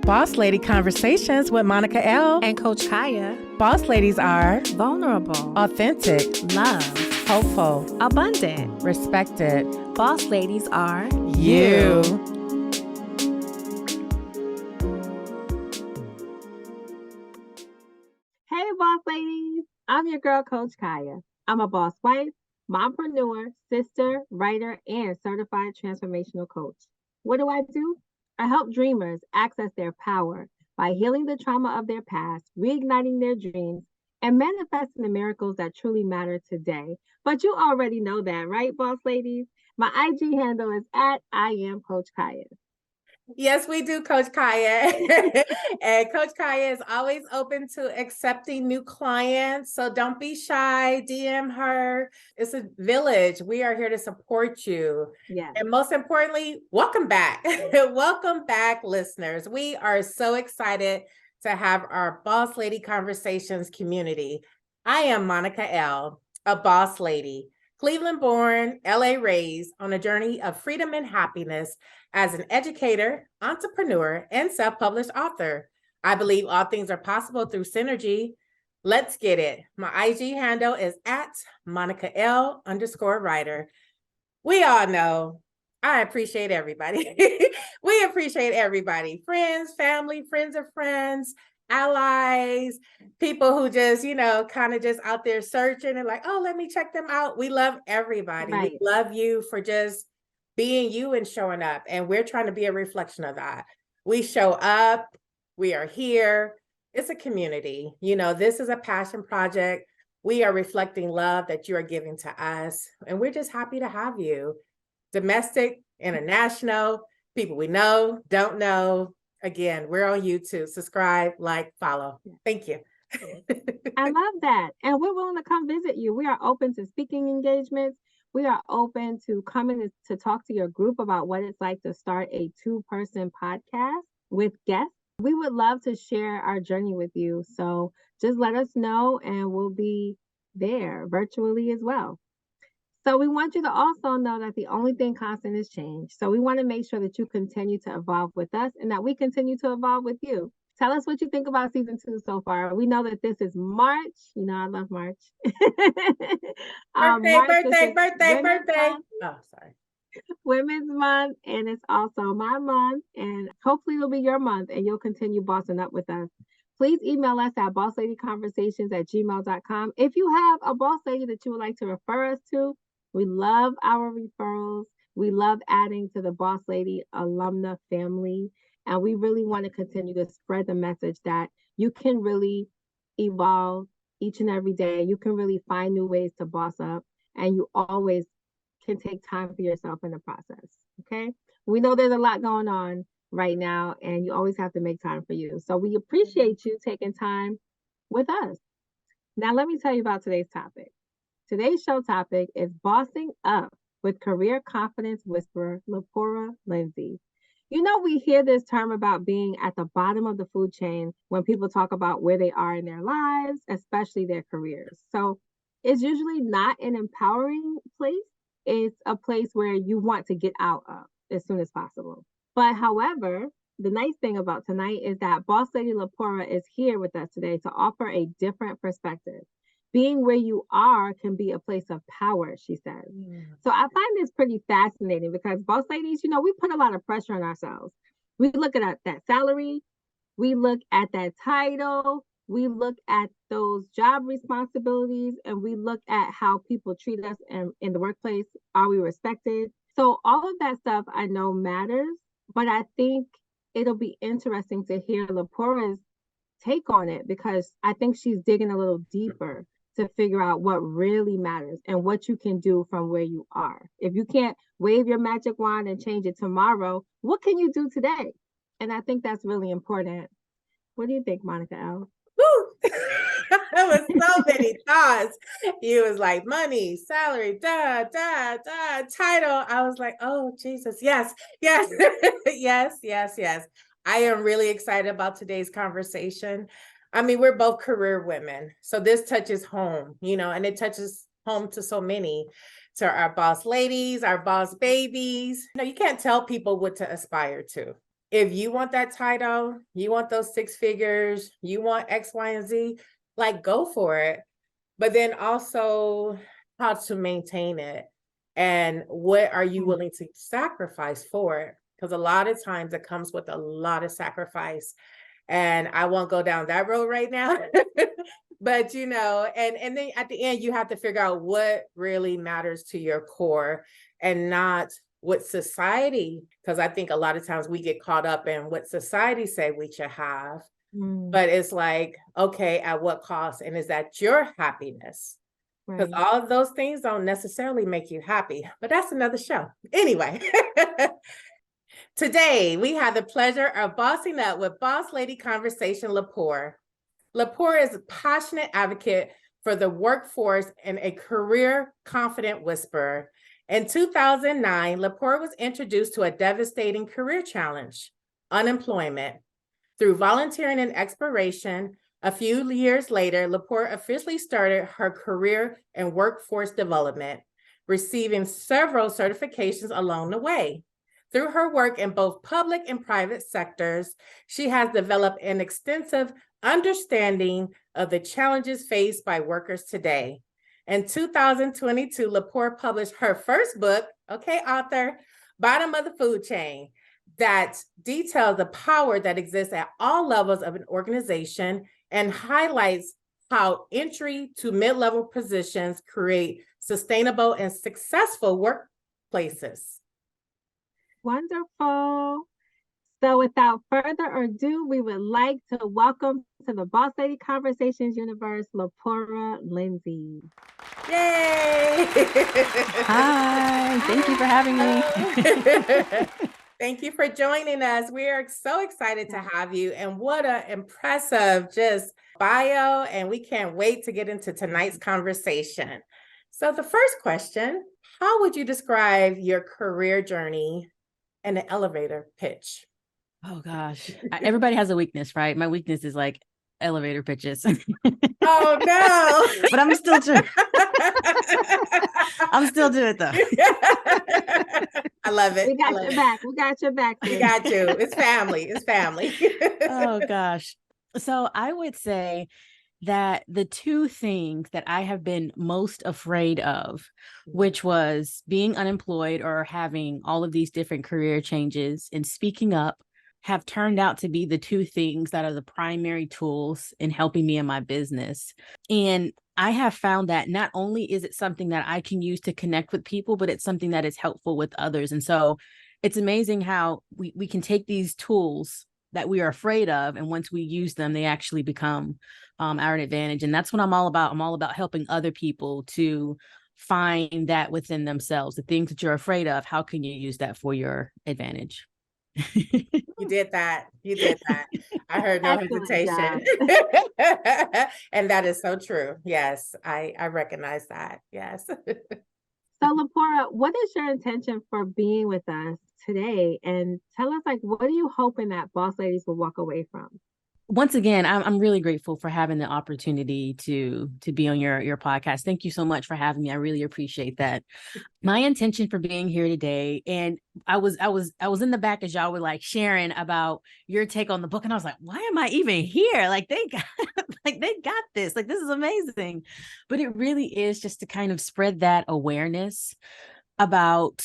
Boss Lady Conversations with Monica L. and Coach Kaya. Boss ladies are Vulnerable, authentic, love, hopeful, abundant. respected. Boss ladies are You. Hey, boss ladies. I'm your girl, Coach Kaya. I'm a boss wife, mompreneur, sister, writer, and certified transformational coach. What do? I help dreamers access their power by healing the trauma of their past, reigniting their dreams, and manifesting the miracles that truly matter today. But you already know that, right, boss ladies? My IG handle is at I am Coach Kaya. Yes, we do, Coach Kaya. And Coach Kaya is always open to accepting new clients. So don't be shy, DM her. It's a village. We are here to support you. Yes. And most importantly, welcome back. Welcome back, listeners. We are so excited to have our Boss Lady Conversations community. I am Monica L., a boss lady, Cleveland born, LA raised, on a journey of freedom and happiness as an educator, entrepreneur, and self-published author. I believe all things are possible through synergy. Let's get it. My IG handle is at Monica L_writer. We all know I appreciate everybody. We appreciate everybody. Friends, family, friends of friends, allies, people who just, kind of just out there searching and like, oh, let me check them out. We love everybody. Right. We love you for just being you and showing up. And we're trying to be a reflection of that. We show up. We are here. It's a community. This is a passion project. We are reflecting love that you are giving to us. And we're just happy to have you. Domestic, international, people we know, don't know. Again, we're on YouTube. Subscribe, like, follow. Thank you. I love that. And we're willing to come visit you. We are open to speaking engagements. We are open to coming to talk to your group about what it's like to start a 2-person podcast with guests. We would love to share our journey with you. So just let us know and we'll be there virtually as well. So we want you to also know that the only thing constant is change. So we want to make sure that you continue to evolve with us and that we continue to evolve with you. Tell us what you think about season 2 so far. We know that this is March. I love March. Birthday. Oh, sorry. Women's Month, and it's also my month, and hopefully it'll be your month, and you'll continue bossing up with us. Please email us at bossladyconversations@gmail.com. If you have a boss lady that you would like to refer us to, we love our referrals. We love adding to the Boss Lady alumna family. And we really want to continue to spread the message that you can really evolve each and every day. You can really find new ways to boss up, and you always can take time for yourself in the process. Okay. We know there's a lot going on right now, and you always have to make time for you. So we appreciate you taking time with us. Now, let me tell you about today's topic. Today's show topic is bossing up with career confidence whisperer, LaPora Lindsey. We hear this term about being at the bottom of the food chain when people talk about where they are in their lives, especially their careers. So it's usually not an empowering place. It's a place where you want to get out of as soon as possible. But however, the nice thing about tonight is that Boss Lady LaPora is here with us today to offer a different perspective. Being where you are can be a place of power, she says. Yeah. So I find this pretty fascinating because boss ladies, we put a lot of pressure on ourselves. We look at that salary, we look at that title, we look at those job responsibilities, and we look at how people treat us in the workplace. Are we respected? So all of that stuff I know matters, but I think it'll be interesting to hear LaPora's take on it because I think she's digging a little deeper to figure out what really matters and what you can do from where you are. If you can't wave your magic wand and change it tomorrow, what can you do today? And I think that's really important. What do you think, Monica L? Woo! There was so many thoughts. You was like money, salary, title. I was like, oh, Jesus. Yes. yes. I am really excited about today's conversation. I mean, we're both career women. So this touches home, and it touches home to so many, to our boss ladies, our boss babies. You can't tell people what to aspire to. if you want that title, you want those six figures, you want X, Y, and Z, like go for it. But then also how to maintain it and what are you willing to sacrifice for it? Because a lot of times it comes with a lot of sacrifice. And I won't go down that road right now. But and then at the end you have to figure out what really matters to your core and not what society, because I think a lot of times we get caught up in what society say we should have. But it's like, okay, at what cost? And is that your happiness? Because Right. all of those things don't necessarily make you happy, but that's another show. Anyway, today we have the pleasure of bossing up with Boss Lady Conversation LaPora. LaPora is a passionate advocate for the workforce and a career confident whisperer. In 2009, LaPora was introduced to a devastating career challenge, unemployment. Through volunteering and exploration, a few years later, LaPora officially started her career in workforce development, receiving several certifications along the way. Through her work in both public and private sectors, she has developed an extensive understanding of the challenges faced by workers today. In 2022, LaPora published her first book, okay, author, Bottom of the Food Chain, that details the power that exists at all levels of an organization and highlights how entry to mid-level positions create sustainable and successful workplaces. Wonderful. So without further ado, we would like to welcome to the Boss Lady Conversations universe, LaPora Lindsey. Yay! Hi, thank you for having me. Thank you for joining us. We are so excited to have you. And what an impressive just bio. And we can't wait to get into tonight's conversation. So the first question, how would you describe your career journey in an elevator pitch? Oh gosh, everybody has a weakness, right? My weakness is like elevator pitches. Oh no! But I'm still doing. I'm still doing it though. I love it. We got your back. We got your back. We got you. It's family. It's family. Oh gosh. So I would say that the two things that I have been most afraid of, which was being unemployed or having all of these different career changes and speaking up, have turned out to be the two things that are the primary tools in helping me in my business. And I have found that not only is it something that I can use to connect with people, but it's something that is helpful with others. And so it's amazing how we can take these tools that we are afraid of, and once we use them, they actually become our advantage. And that's what I'm all about. I'm all about helping other people to find that within themselves, the things that you're afraid of. How can you use that for your advantage? You did that. You did that. I heard no Excellent hesitation. And that is so true. Yes, I recognize that. Yes. So LaPora, what is your intention for being with us today? And tell us, like, what are you hoping that boss ladies will walk away from? Once again, I'm really grateful for having the opportunity to be on your podcast. Thank you so much for having me. I really appreciate that. My intention for being here today, and I was in the back as y'all were like sharing about your take on the book, and I was like, why am I even here? Like they got this. Like this is amazing. But it really is just to kind of spread that awareness about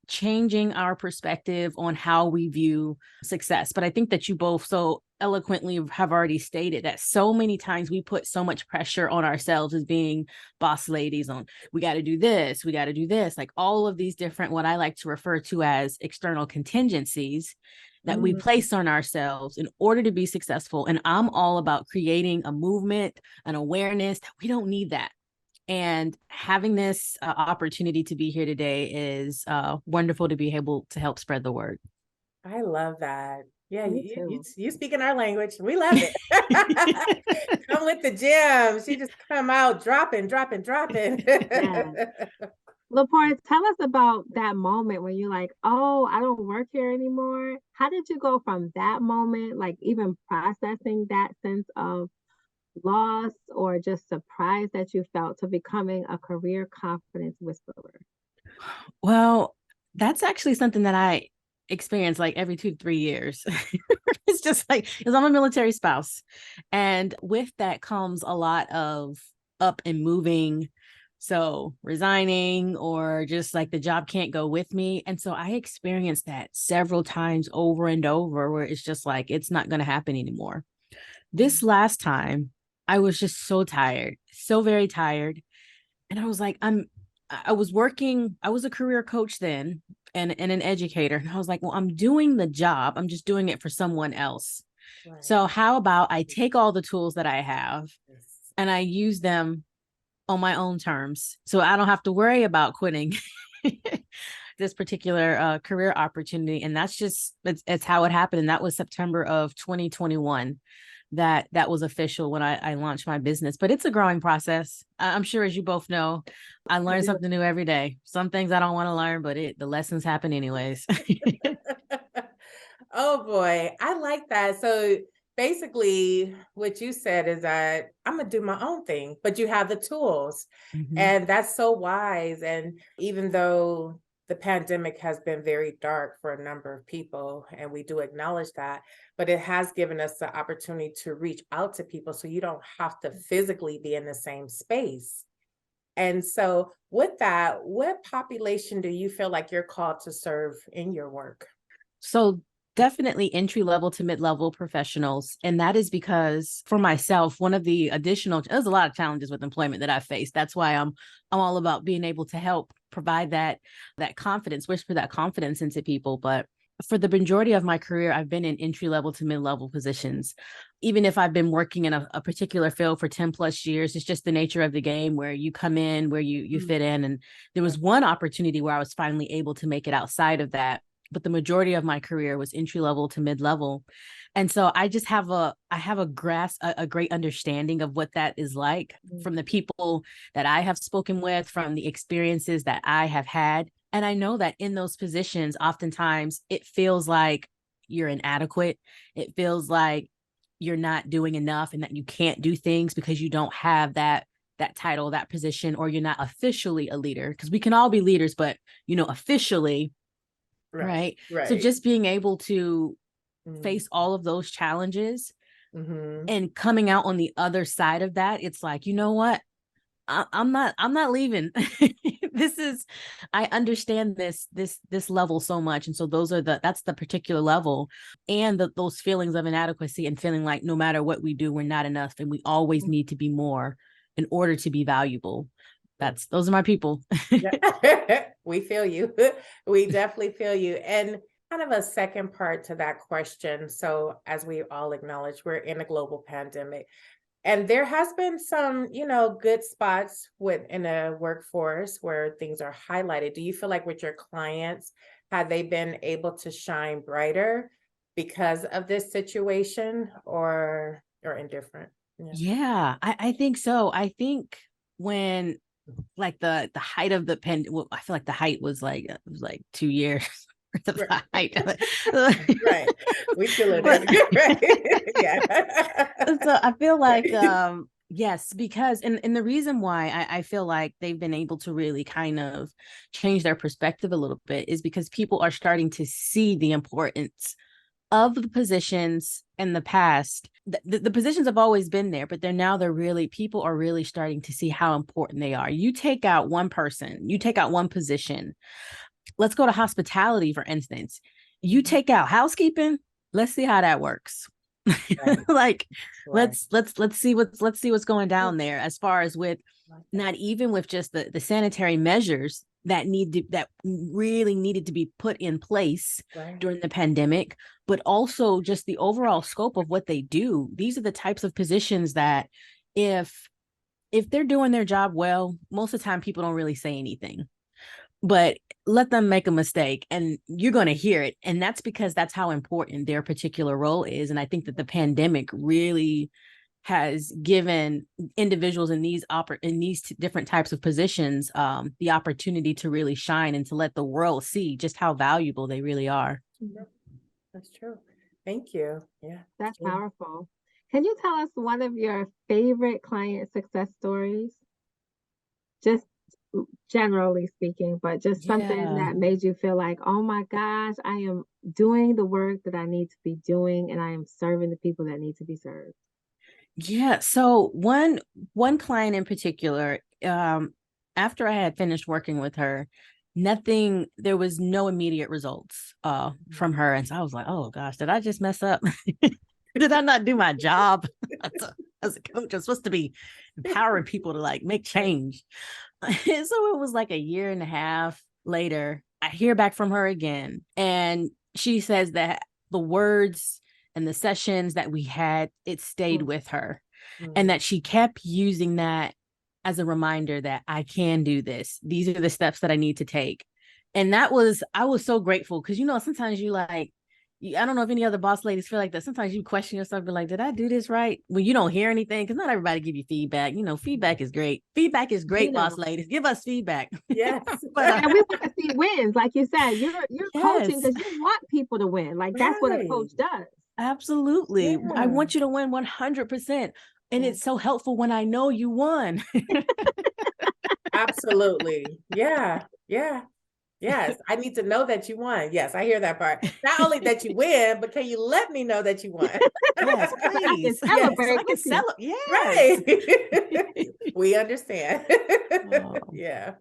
changing our perspective on how we view success. But I think that you both so eloquently have already stated that so many times we put so much pressure on ourselves as being boss ladies on, we got to do this, we got to do this, like all of these different, what I like to refer to as external contingencies that we place on ourselves in order to be successful. And I'm all about creating a movement, an awareness that we don't need that. And having this opportunity to be here today is wonderful to be able to help spread the word. I love that. Yeah, Me you speak in our language. We love it. Come with the gems. She just come out dropping. Yes. LaPora, tell us about that moment when you're like, oh, I don't work here anymore. How did you go from that moment, like even processing that sense of loss or just surprise that you felt, to becoming a career confidence whisperer? Well, that's actually something that I experience like every 2 to 3 years. It's just like, because I'm a military spouse. And with that comes a lot of up and moving. So resigning or just like the job can't go with me. And so I experienced that several times over and over where it's just like, it's not going to happen anymore. This last time, I was just so tired, so very tired. And I was like, I was working, I was a career coach then and an educator. And I was like, well, I'm doing the job. I'm just doing it for someone else. Right. So how about I take all the tools that I have Yes. and I use them on my own terms. So I don't have to worry about quitting this particular career opportunity. And that's just, it's how it happened. And that was September of 2021 that was official when I launched my business. But it's a growing process. I'm sure, as you both know, I learn something new every day. Some things I don't want to learn, but the lessons happen anyways. Oh boy, I like that. So basically, what you said is that I'm gonna do my own thing, but you have the tools, Mhm. and that's so wise. And even though the pandemic has been very dark for a number of people, and we do acknowledge that, but it has given us the opportunity to reach out to people so you don't have to physically be in the same space. And so, with that, what population do you feel like you're called to serve in your work? So definitely entry level to mid level professionals. And that is because for myself, one of the additional, there's a lot of challenges with employment that I faced. That's why I'm all about being able to help provide that confidence, whisper that confidence into people. But for the majority of my career, I've been in entry level to mid level positions. Even if I've been working in a particular field for 10 plus years, it's just the nature of the game where you come in, where you fit in. And there was one opportunity where I was finally able to make it outside of that, but the majority of my career was entry level to mid level. And so I just have a grasp, a great understanding of what that is like from the people that I have spoken with, from the experiences that I have had. And I know that in those positions, oftentimes it feels like you're inadequate. It feels like you're not doing enough and that you can't do things because you don't have that title, that position, or you're not officially a leader. Because we can all be leaders, but officially. Right. So Right. just being able to face all of those challenges and coming out on the other side of that, it's like, you know what? I'm not leaving. I understand this level so much. And so that's the particular level, and those feelings of inadequacy and feeling like no matter what we do, we're not enough. And we always need to be more in order to be valuable. Those are my people. We feel you. We definitely feel you. And kind of a second part to that question. So, as we all acknowledge, we're in a global pandemic. And there has been some, good spots in a workforce where things are highlighted. Do you feel like with your clients, have they been able to shine brighter because of this situation, or indifferent? Yeah, I think so. I think when like the height of the well, I feel like the height was like 2 years worth of Right. height. Right. We feel it. But Right. Yeah. so I feel like Right. yes, because and the reason why I feel like they've been able to really kind of change their perspective a little bit is because people are starting to see the importance of the positions in the past. The positions have always been there, but people are really starting to see how important they are. You take out one person, you take out one position. Let's go to hospitality, for instance. You take out housekeeping. Let's see how that works. Right. Like, Right. let's see what's going down there, as far as with not even with just the sanitary measures that really needed to be put in place Right. during the pandemic, but also just the overall scope of what they do. These are the types of positions that if they're doing their job well, most of the time people don't really say anything, but let them make a mistake and you're going to hear it. And that's because that's how important their particular role is. And I think that the pandemic really has given individuals in these different types of positions the opportunity to really shine and to let the world see just how valuable they really are. That's true. Thank you. Yeah. That's True. powerful. Can you tell us one of your favorite client success stories? Just generally speaking, but just something that made you feel like, oh my gosh, I am doing the work that I need to be doing, and I am serving the people that need to be served. Yeah. So one client in particular, after I had finished working with her, there was no immediate results from her. And so I was like, oh gosh, did I just mess up? Did I not do my job as a coach? I'm supposed to be empowering people to like make change. So it was like a year and a half later, I hear back from her again. And she says that the words and the sessions that we had, it stayed with her. And that she kept using that as a reminder that I can do this. These are the steps that I need to take. And I was so grateful because, sometimes you like, I don't know if any other boss ladies feel like that. Sometimes you question yourself, be like, did I do this right? When you don't hear anything, because not everybody give you feedback. Feedback is great. Feedback is great, boss ladies. Give us feedback. Yes. And we want to see wins. Like you said, you're coaching because you want people to win. Like that's what a coach does. Absolutely. Yeah. I want you to win 100%. And it's so helpful when I know you won. Absolutely. Yeah. Yeah. Yes, I need to know that you won. Yes, I hear that part. Not only that you win, but can you let me know that you won? Yes, please. I can celebrate. Yes. Right. We understand. Oh. Yeah.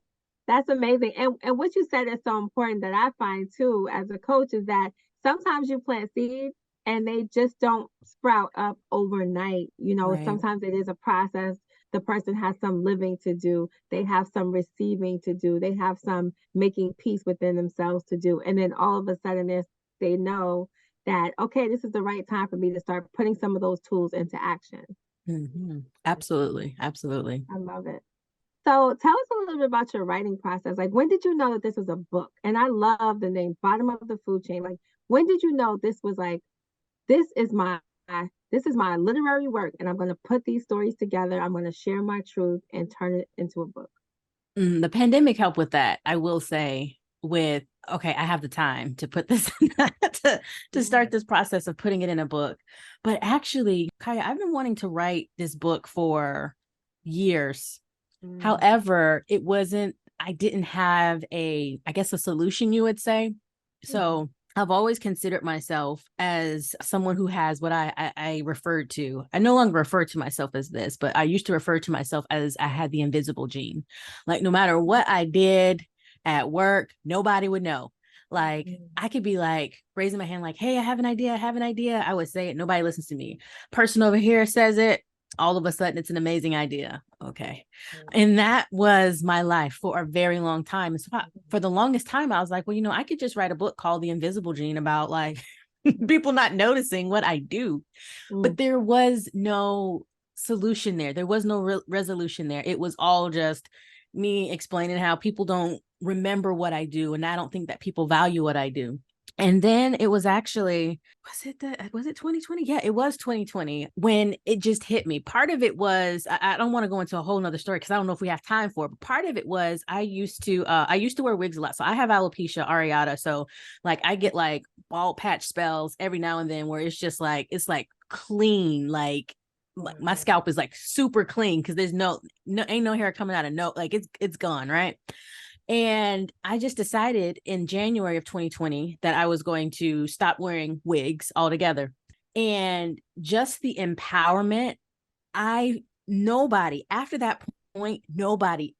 That's amazing. And what you said is so important that I find too as a coach is that sometimes you plant seeds and they just don't sprout up overnight. Right. Sometimes it is a process. The person has some living to do. They have some receiving to do. They have some making peace within themselves to do. And then all of a sudden they know that, okay, this is the right time for me to start putting some of those tools into action. Mm-hmm. Absolutely. Absolutely. I love it. So tell us a little bit about your writing process. Like, when did you know that this was a book? And I love the name, Bottom of the Food Chain. Like, when did you know this was like, this is my literary work, and I'm going to put these stories together. I'm going to share my truth and turn it into a book. The pandemic helped with that, I will say, with, okay, I have the time to put this to start this process of putting it in a book. But actually, Kaya, I've been wanting to write this book for years. However, I didn't have I guess a solution, you would say. So I've always considered myself as someone who has what I referred to. I no longer refer to myself as this, but I used to refer to myself as I had the invisible gene. Like no matter what I did at work, nobody would know. Like I could be like raising my hand like, hey, I have an idea. I would say it. Nobody listens to me. Person over here says it. All of a sudden it's an amazing idea. Okay. And that was my life for a very long time. And so for the longest time, I was like, well, I could just write a book called The Invisible Gene about like people not noticing what I do. But there was no solution there. There was no resolution there. It was all just me explaining how people don't remember what I do. And I don't think that people value what I do. And then it was actually, was it 2020? Yeah, it was 2020 when it just hit me. Part of it was, I don't want to go into a whole nother story because I don't know if we have time for it, but part of it was I used to wear wigs a lot. So I have alopecia areata. So like I get like bald patch spells every now and then where it's just like, it's like clean, like my scalp is like super clean because there's ain't no hair coming out of like it's gone, right? And I just decided in January of 2020 that I was going to stop wearing wigs altogether. And just the empowerment, after that point, nobody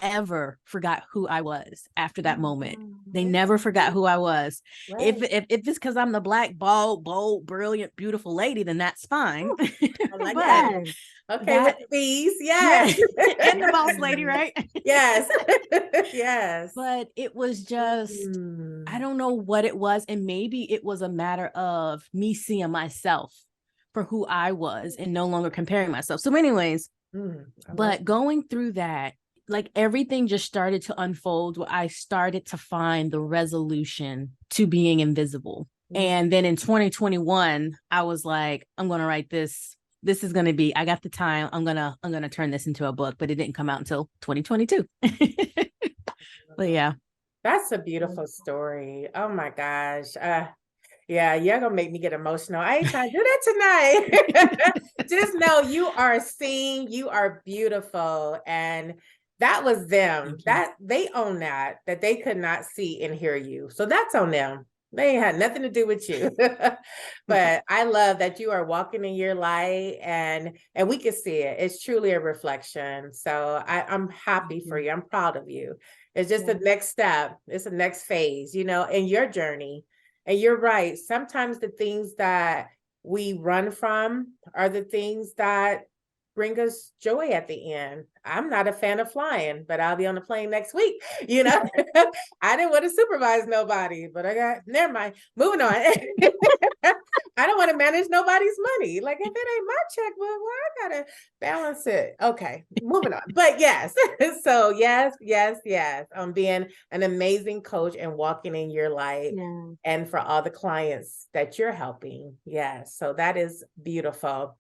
ever forgot who I was after that moment. They never forgot who I was. Right. If it's because I'm the black, bald, bold, brilliant, beautiful lady, then that's fine. I like that. Okay, with these, yes. And the boss lady, right? Yes. Yes. But it was just, I don't know what it was. And maybe it was a matter of me seeing myself for who I was and no longer comparing myself. So anyways, but going through that, like everything just started to unfold where I started to find the resolution to being invisible. And then in 2021, I was like, I'm going to write this. This is going to be, I got the time. I'm going to turn this into a book, but it didn't come out until 2022. But yeah. That's a beautiful story. Oh my gosh. Yeah, you're gonna make me get emotional. I ain't trying to do that tonight. Just know you are seen, you are beautiful, and That was them. Thank you. That they own that they could not see and hear you. So that's on them. They ain't had nothing to do with you. But I love that you are walking in your light and we can see it. It's truly a reflection. So I'm happy for you. I'm proud of you. It's just the next step. It's the next phase, you know, in your journey. And you're right. Sometimes the things that we run from are the things that bring us joy at the end. I'm not a fan of flying, but I'll be on the plane next week. You know, I didn't want to supervise nobody, but never mind. Moving on. I don't want to manage nobody's money. Like if it ain't my checkbook, well, I gotta balance it. Okay, moving on. But yes, so yes. Being an amazing coach and walking in your light, and for all the clients that you're helping. Yes, so that is beautiful.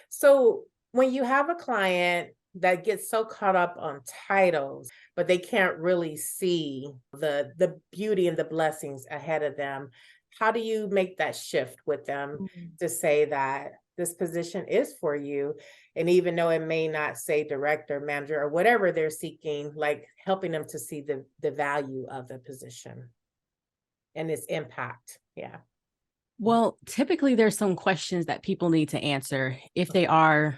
So when you have a client that gets so caught up on titles, but they can't really see the beauty and the blessings ahead of them, how do you make that shift with them to say that this position is for you? And even though it may not say director, manager, or whatever they're seeking, like helping them to see the value of the position and its impact. Yeah. Well, typically there's some questions that people need to answer if they are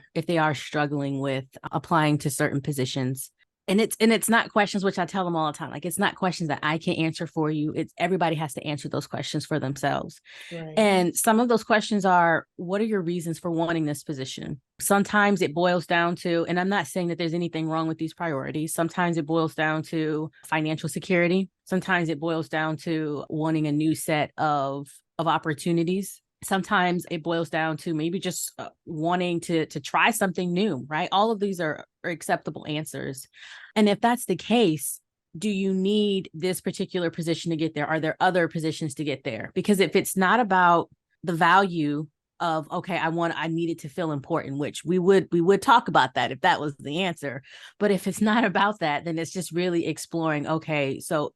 struggling with applying to certain positions. And it's not questions, which I tell them all the time. Like, it's not questions that I can answer for you. It's everybody has to answer those questions for themselves. Right. And some of those questions are, what are your reasons for wanting this position? Sometimes it boils down to, and I'm not saying that there's anything wrong with these priorities. Sometimes it boils down to financial security. Sometimes it boils down to wanting a new set of opportunities. Sometimes it boils down to maybe just wanting to try something new, right? All of these are acceptable answers. And if that's the case, do you need this particular position to get there? Are there other positions to get there? Because if it's not about the value of, okay, I needed to feel important, which we would talk about that if that was the answer. But if it's not about that, then it's just really exploring, okay, so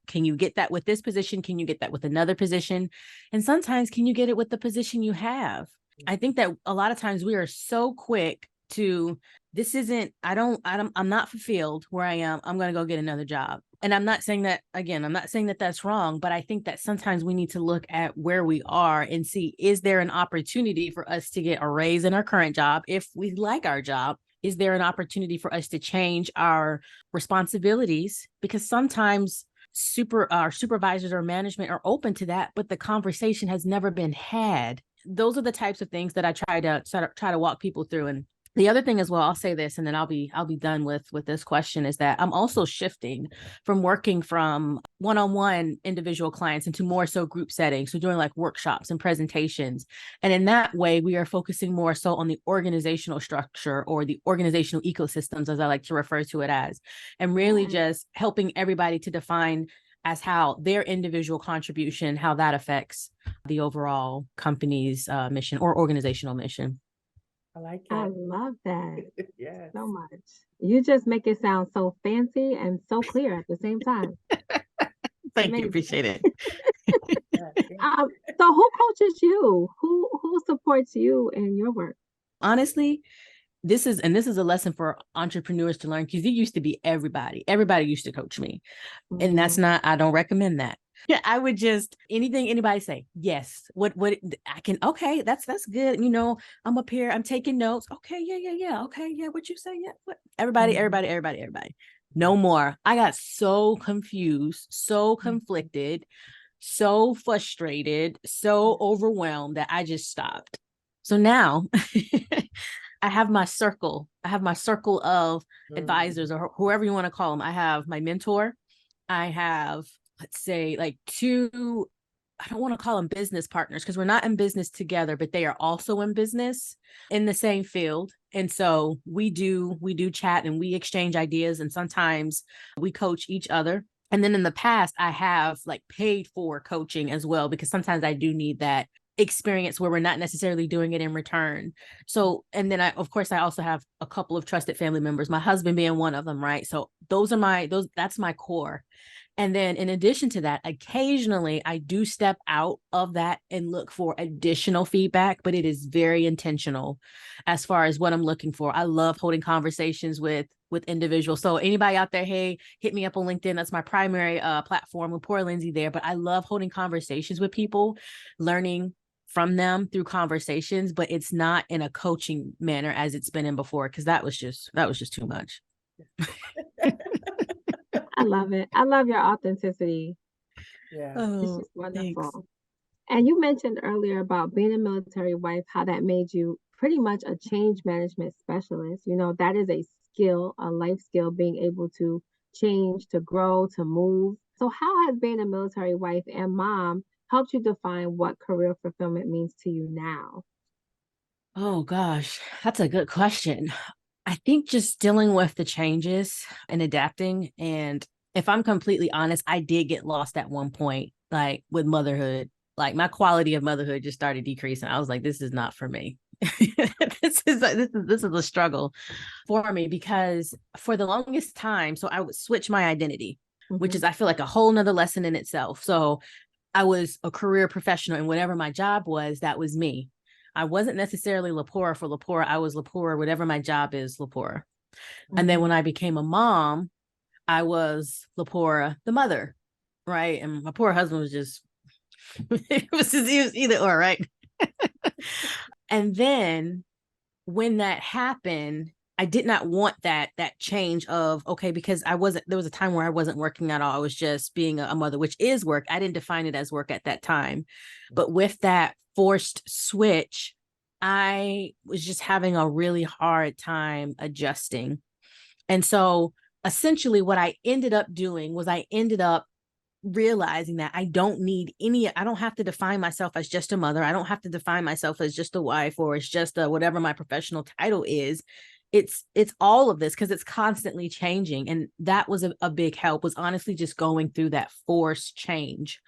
can you get that with this position? Can you get that with another position? And sometimes can you get it with the position you have? I think that a lot of times we are so quick to, I'm not fulfilled where I am. I'm going to go get another job. And I'm not saying that, again, I'm not saying that that's wrong, but I think that sometimes we need to look at where we are and see, is there an opportunity for us to get a raise in our current job? If we like our job, is there an opportunity for us to change our responsibilities? Because sometimes our supervisors or management are open to that, but the conversation has never been had. Those are the types of things that I try to walk people through. And the other thing as well, I'll say this, and then I'll be done with this question, is that I'm also shifting from working from one-on-one individual clients into more so group settings. So doing like workshops and presentations. And in that way, we are focusing more so on the organizational structure or the organizational ecosystems, as I like to refer to it as, and really just helping everybody to define as how their individual contribution, how that affects the overall company's mission or organizational mission. I like it. I love that. Yes. So much. You just make it sound so fancy and so clear at the same time. Thank you. Appreciate it. So who coaches you? Who supports you in your work? Honestly, this is a lesson for entrepreneurs to learn, because it used to be everybody. Everybody used to coach me. And that's not, I don't recommend that. Yeah, I would just, anything anybody say, yes, what I can, okay, that's good. You know, I'm up here, I'm taking notes. Okay, yeah. Okay, yeah, what you say? Yeah, what? Everybody. No more. I got so confused, so conflicted, so frustrated, so overwhelmed that I just stopped. So now I have my circle. Of advisors, or whoever you want to call them. I have my mentor. I have, let's say, like two, I don't want to call them business partners because we're not in business together, but they are also in business in the same field. And so we do chat and we exchange ideas, and sometimes we coach each other. And then in the past, I have like paid for coaching as well, because sometimes I do need that experience where we're not necessarily doing it in return. So, and then I also have a couple of trusted family members, my husband being one of them, right? So that's my core. And then in addition to that, occasionally I do step out of that and look for additional feedback, but it is very intentional as far as what I'm looking for. I love holding conversations with with individuals. So anybody out there, hey, hit me up on LinkedIn. That's my primary platform. LaPora Lindsey there. But I love holding conversations with people, learning from them through conversations, but it's not in a coaching manner as it's been in before, because that was just too much. I love it. I love your authenticity. Yeah. It's Oh, just wonderful. thanks. And you mentioned earlier about being a military wife, how that made you pretty much a change management specialist. You know, that is a skill, a life skill, being able to change, to grow, to move. So, how has being a military wife and mom helped you define what career fulfillment means to you now? Oh gosh, that's a good question. I think just dealing with the changes and adapting. And if I'm completely honest, I did get lost at one point, like with motherhood. Like my quality of motherhood just started decreasing. I was like, this is not for me. This is a struggle for me, because for the longest time, so I would switch my identity, which is, I feel like, a whole nother lesson in itself. So I was a career professional, and whatever my job was, that was me. I wasn't necessarily LaPora for LaPora. I was LaPora, whatever my job is, LaPora. And then when I became a mom, I was LaPora, the mother, right? And my poor husband was just, he was either or, right? And then when that happened, I did not want that change of, okay, because there was a time where I wasn't working at all. I was just being a mother, which is work. I didn't define it as work at that time. But with that forced switch, I was just having a really hard time adjusting. And so essentially what I ended up doing was I ended up realizing that I don't have to define myself as just a mother. I don't have to define myself as just a wife, or it's just whatever my professional title is. It's all of this, because it's constantly changing. And that was a big help, was honestly just going through that forced change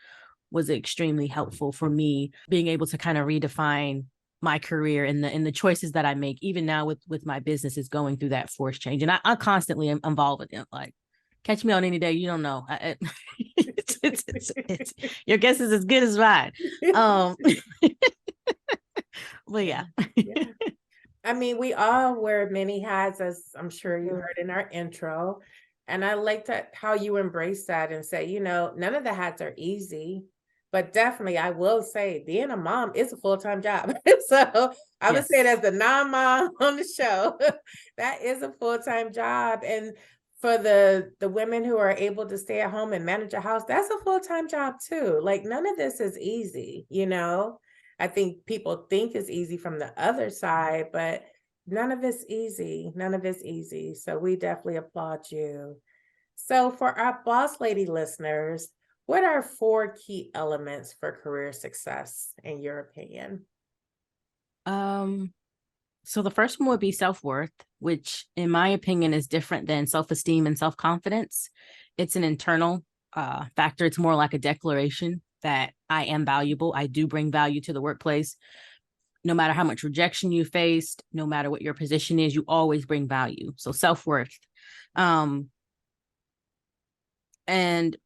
was extremely helpful for me, being able to kind of redefine my career and the choices that I make, even now with my business, is going through that forced change. And I constantly am involved with it. Like, catch me on any day, you don't know. Your guess is as good as mine. But yeah. Yeah. I mean, we all wear many hats, as I'm sure you Mm. heard in our intro. And I like that how you embrace that and say, none of the hats are easy, but definitely I will say being a mom is a full-time job. So I would say it Yes. as the non-mom on the show, that is a full-time job. And for the women who are able to stay at home and manage a house, that's a full-time job too. Like, none of this is easy. I think people think it's easy from the other side, but none of it's easy. None of it's easy. So we definitely applaud you. So for our boss lady listeners, what are 4 key elements for career success in your opinion? So the first one would be self-worth, which in my opinion is different than self-esteem and self-confidence. It's an internal factor. It's more like a declaration that I am valuable. I do bring value to the workplace. No matter how much rejection you faced, no matter what your position is, you always bring value. So self-worth. And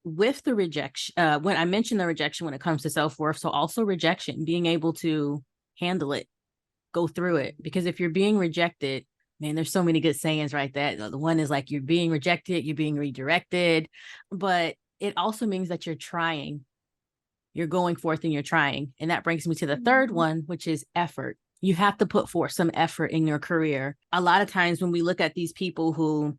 with the rejection, when I mentioned the rejection when it comes to self-worth, so also rejection, being able to handle it, go through it. Because if you're being rejected, man, there's so many good sayings, right? That the one is like, you're being rejected, you're being redirected, but it also means that you're trying, you're going forth and you're trying. And that brings me to the third one, which is effort. You have to put forth some effort in your career. A lot of times when we look at these people who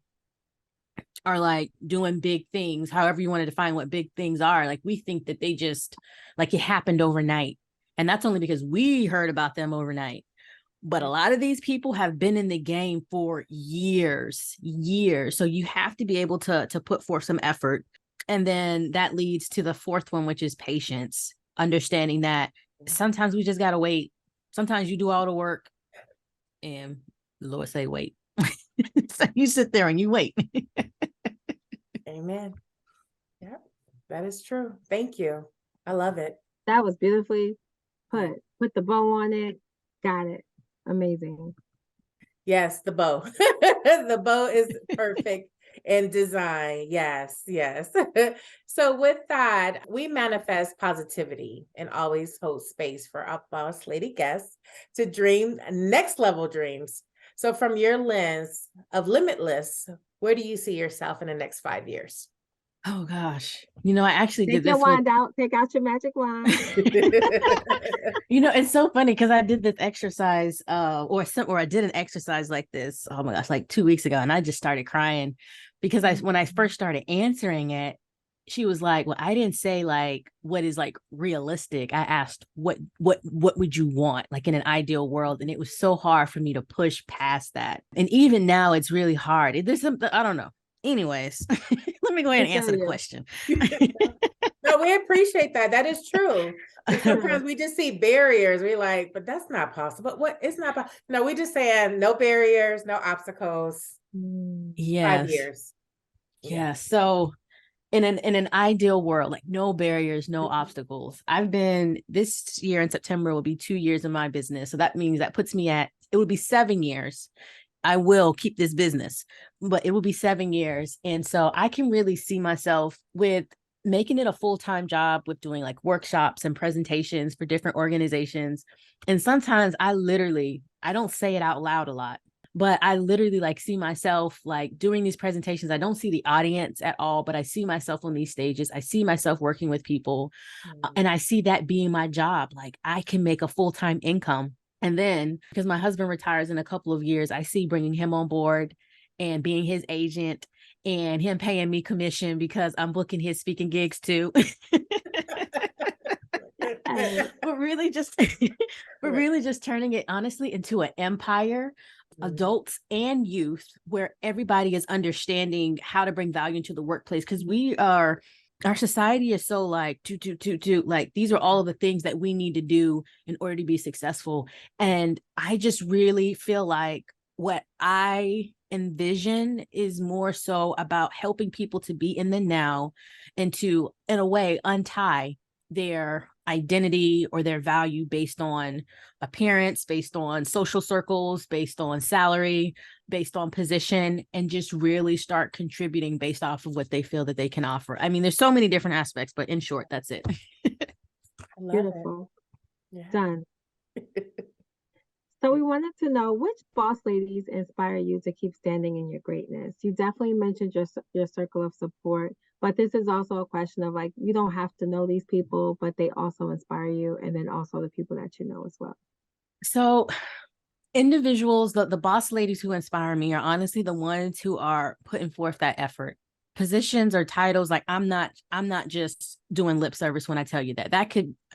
are like doing big things, however you want to define what big things are, like we think that they just, like, it happened overnight. And that's only because we heard about them overnight. But a lot of these people have been in the game for years. So you have to be able to put forth some effort. And then that leads to the fourth one, which is patience, understanding that sometimes we just got to wait. Sometimes you do all the work and the Lord say, wait. So you sit there and you wait. Amen. Yeah, that is true. Thank you. I love it. That was beautifully put. Put the bow on it. Got it. Amazing. Yes, the bow. The bow is perfect in design. Yes, yes. So with that, we manifest positivity and always hold space for our boss lady guests to dream next level dreams. So from your lens of limitless, where do you see yourself in the next 5 years? Oh gosh. I actually Take did your this with, wand out. Take out your magic wand. it's so funny because I did this exercise, or I did an exercise like this, oh my gosh, like 2 weeks ago. And I just started crying because when I first started answering it, she was like, well, I didn't say like what is like realistic. I asked what would you want like in an ideal world? And it was so hard for me to push past that. And even now it's really hard. There's something, I don't know. Anyways, let me go ahead and answer the question. No, we appreciate that. That is true. And sometimes we just see barriers. We're like, but that's not possible. What? It's not. No, we just saying no barriers, no obstacles. Yes. 5 years. Yeah. So in an ideal world, like no barriers, no obstacles. This year in September will be 2 years in my business. So that means that puts me it would be 7 years. I will keep this business, but it will be 7 years. And so I can really see myself with making it a full-time job, with doing like workshops and presentations for different organizations. And sometimes I don't say it out loud a lot, but I literally like see myself like doing these presentations. I don't see the audience at all, but I see myself on these stages. I see myself working with people, and I see that being my job. Like I can make a full-time income. And then because my husband retires in a couple of years, I see bringing him on board and being his agent and him paying me commission because I'm booking his speaking gigs too. But really just turning it honestly into an empire, adults and youth, where everybody is understanding how to bring value into the workplace. Because our society is so like like these are all of the things that we need to do in order to be successful. And I just really feel like what I envision is more so about helping people to be in the now and to, in a way, untie their identity or their value based on appearance, based on social circles, based on salary, based on position, and just really start contributing based off of what they feel that they can offer. I mean, there's so many different aspects, but in short, that's it. Beautiful. Yeah. Done. So we wanted to know, which boss ladies inspire you to keep standing in your greatness? You definitely mentioned your circle of support, but this is also a question of like, you don't have to know these people, but they also inspire you, and then also the people that you know as well. So individuals, the boss ladies who inspire me are honestly the ones who are putting forth that effort. Positions or titles, like I'm not just doing lip service when I tell you that.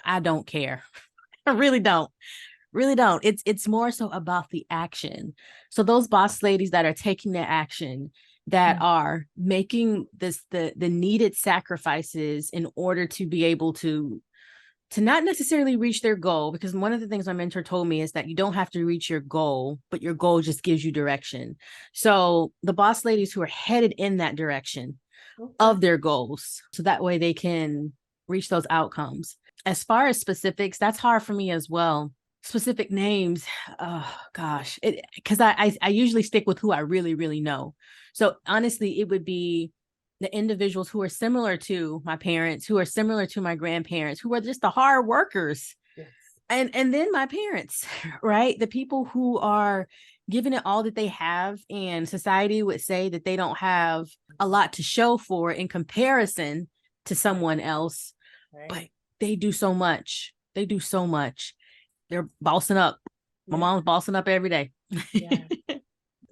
I don't care. I really don't. Really don't. It's more so about the action. So those boss ladies that are taking their action, that are making the needed sacrifices in order to be able to not necessarily reach their goal, because one of the things my mentor told me is that you don't have to reach your goal, but your goal just gives you direction. So the boss ladies who are headed in that direction of their goals, so that way they can reach those outcomes. As far as specifics, that's hard for me as well. Specific names, oh gosh, because I usually stick with who I really, really know. So honestly, it would be the individuals who are similar to my parents, who are similar to my grandparents, who are just the hard workers. Yes. And then my parents, right? The people who are giving it all that they have, and society would say that they don't have a lot to show for in comparison to someone else, right. But they do so much. They do so much. They're bossing up. My mom's bossing up every day. Yeah.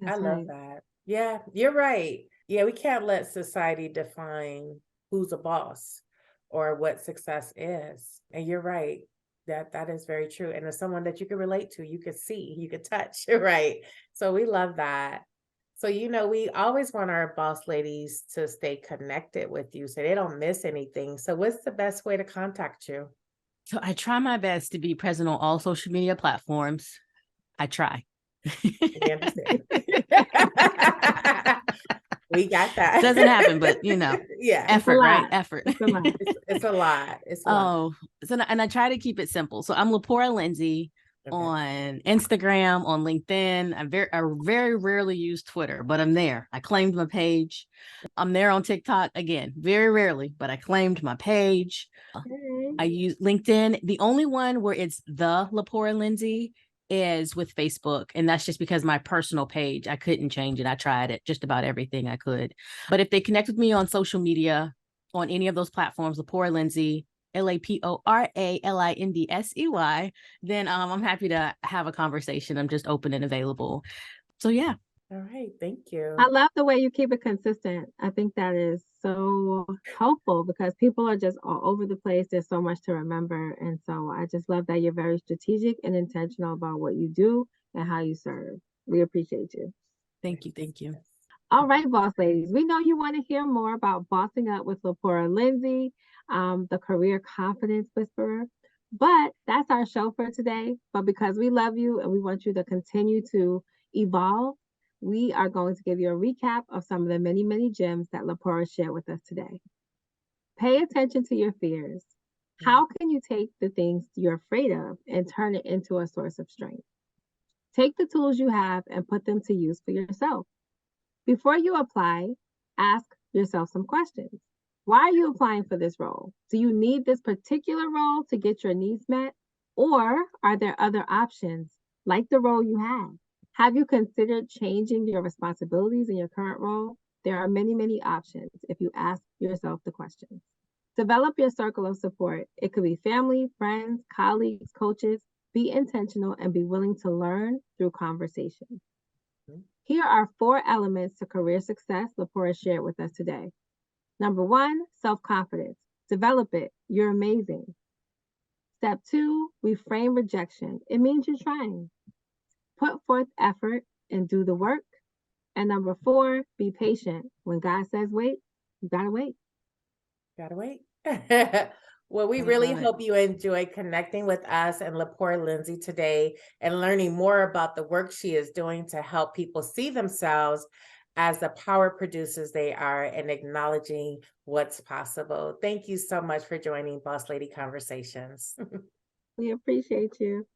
I love that. Yeah, you're right. Yeah, we can't let society define who's a boss or what success is. And you're right. That is very true. And as someone that you can relate to, you can see, you can touch, right? So we love that. So, we always want our boss ladies to stay connected with you so they don't miss anything. So what's the best way to contact you? So I try my best to be present on all social media platforms. I try. We understand. We got that. Doesn't happen, but yeah, effort, right? Effort. It's a lot. It's a lot. It's a lot. Oh, so and I try to keep it simple. So I'm LaPora Lindsey on Instagram, on LinkedIn. I very rarely use Twitter, but I'm there. I claimed my page. I'm there on TikTok again, very rarely, but I claimed my page. I use LinkedIn. The only one where it's the LaPora Lindsey is with Facebook. And that's just because my personal page, I couldn't change it. I tried it, just about everything I could. But if they connect with me on social media, on any of those platforms, LaPora Lindsey, LaPora Lindsey, then I'm happy to have a conversation. I'm just open and available. So yeah. All right. Thank you. I love the way you keep it consistent. I think that is so helpful because people are just all over the place. There's so much to remember. And so I just love that you're very strategic and intentional about what you do and how you serve. We appreciate you. Thank you. Thank you. All right, boss ladies, we know you want to hear more about bossing up with LaPora Lindsey, the career confidence whisperer. But that's our show for today. But because we love you and we want you to continue to evolve, we are going to give you a recap of some of the many, many gems that LaPora shared with us today. Pay attention to your fears. How can you take the things you're afraid of and turn it into a source of strength? Take the tools you have and put them to use for yourself. Before you apply, ask yourself some questions. Why are you applying for this role? Do you need this particular role to get your needs met? Or are there other options like the role you have? Have you considered changing your responsibilities in your current role? There are many, many options if you ask yourself the questions. Develop your circle of support. It could be family, friends, colleagues, coaches. Be intentional and be willing to learn through conversation. Here are 4 elements to career success LaPora shared with us today. Number 1, self-confidence. Develop it. You're amazing. Step 2, reframe rejection. It means you're trying. Put forth effort and do the work. And number 4, be patient. When God says wait, you gotta wait. Gotta wait. Well, we really hope you enjoy connecting with us and LaPora Lindsey today and learning more about the work she is doing to help people see themselves as the power producers they are and acknowledging what's possible. Thank you so much for joining Boss Lady Conversations. We appreciate you.